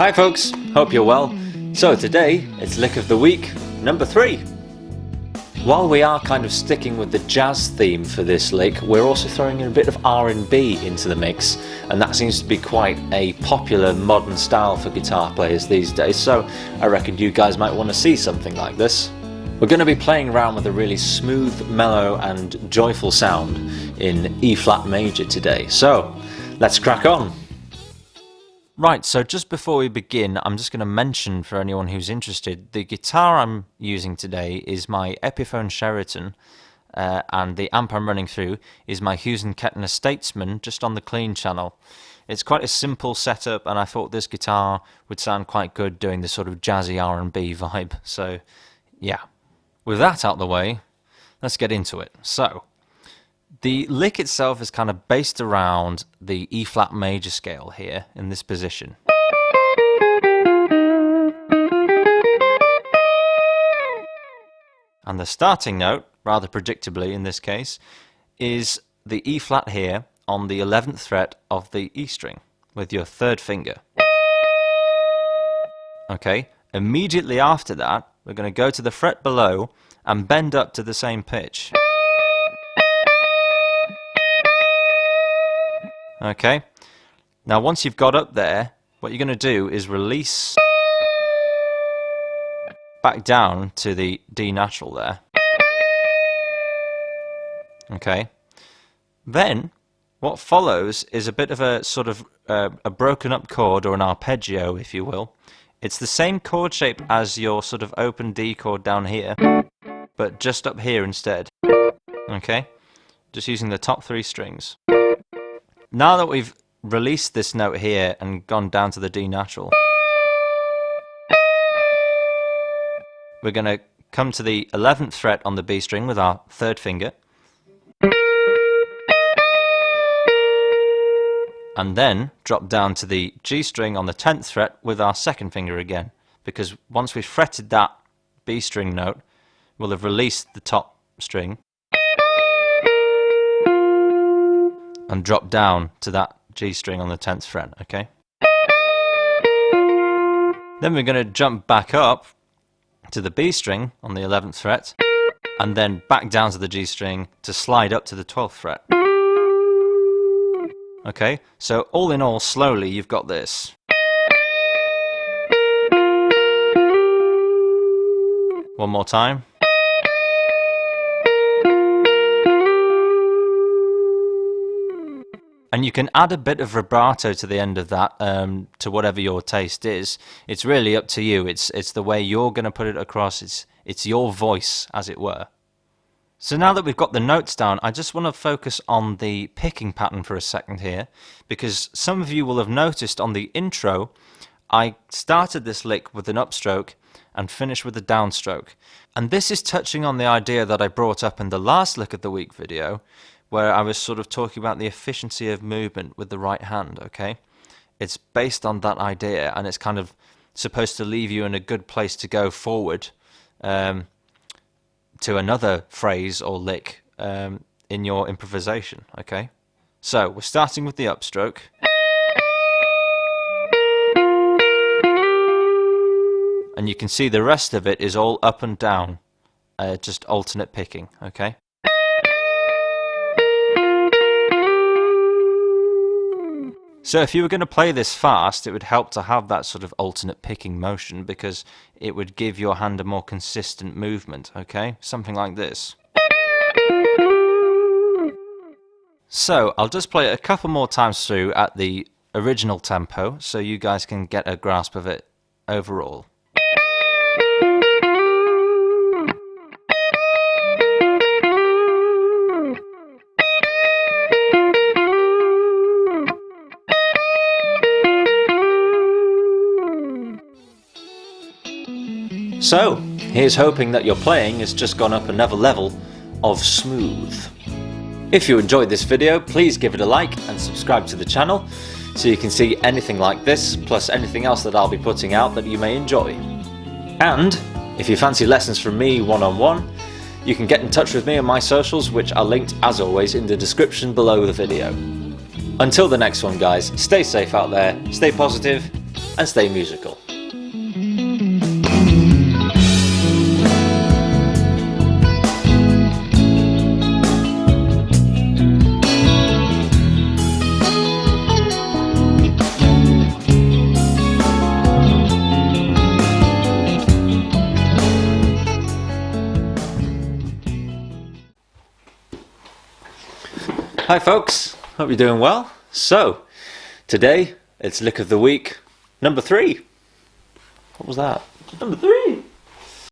Hi folks, hope you're well. So today it's Lick of the Week number 3. While we are kind of sticking with the jazz theme for this lick, we're also throwing in a bit of R&B into the mix, and that seems to be quite a popular modern style for guitar players these days, so I reckon you guys might want to see something like this. We're going to be playing around with a really smooth, mellow and joyful sound in E flat major today, so let's crack on. Right, so just before we begin, I'm just going to mention for anyone who's interested, the guitar I'm using today is my Epiphone Sheraton, and the amp I'm running through is my Hughes & Kettner Statesman, just on the clean channel. It's quite a simple setup, and I thought this guitar would sound quite good doing this sort of jazzy R&B vibe, so yeah. With that out the way, let's get into it. So, the lick itself is kind of based around the E flat major scale here in this position. And the starting note, rather predictably in this case, is the E flat here on the 11th fret of the E string with your third finger. Okay, immediately after that, we're going to go to the fret below and bend up to the same pitch. Okay, now once you've got up there, what you're going to do is release back down to the D natural there. Okay, then what follows is a bit of a sort of a broken up chord, or an arpeggio if you will. It's the same chord shape as your sort of open D chord down here, but just up here instead. Okay, just using the top 3 strings. Now that we've released this note here and gone down to the D natural, we're going to come to the 11th fret on the B string with our third finger, and then drop down to the G string on the 10th fret with our second finger again, because once we've fretted that B string note, we'll have released the top string and drop down to that G string on the 10th fret, okay? Then we're going to jump back up to the B string on the 11th fret, and then back down to the G string to slide up to the 12th fret. Okay, so all in all, slowly, you've got this. One more time. And you can add a bit of vibrato to the end of that, to whatever your taste is. It's really up to you. It's the way you're going to put it across. It's your voice, as it were. So now that we've got the notes down, I just want to focus on the picking pattern for a second here, because some of you will have noticed on the intro, I started this lick with an upstroke and finished with a downstroke. And this is touching on the idea that I brought up in the last Lick of the Week video, where I was sort of talking about the efficiency of movement with the right hand, okay? It's based on that idea, and it's kind of supposed to leave you in a good place to go forward to another phrase or lick in your improvisation, okay? So, we're starting with the upstroke. And you can see the rest of it is all up and down, just alternate picking, okay? So if you were going to play this fast, it would help to have that sort of alternate picking motion, because it would give your hand a more consistent movement, okay? Something like this. So I'll just play it a couple more times through at the original tempo, so you guys can get a grasp of it overall. So, here's hoping that your playing has just gone up another level of smooth. If you enjoyed this video, please give it a like and subscribe to the channel so you can see anything like this, plus anything else that I'll be putting out that you may enjoy. And if you fancy lessons from me one-on-one, you can get in touch with me on my socials, which are linked as always in the description below the video. Until the next one guys, stay safe out there, stay positive, and stay musical. Hi folks, hope you're doing well. So, today it's Lick of the Week number 3. What was that? Number 3?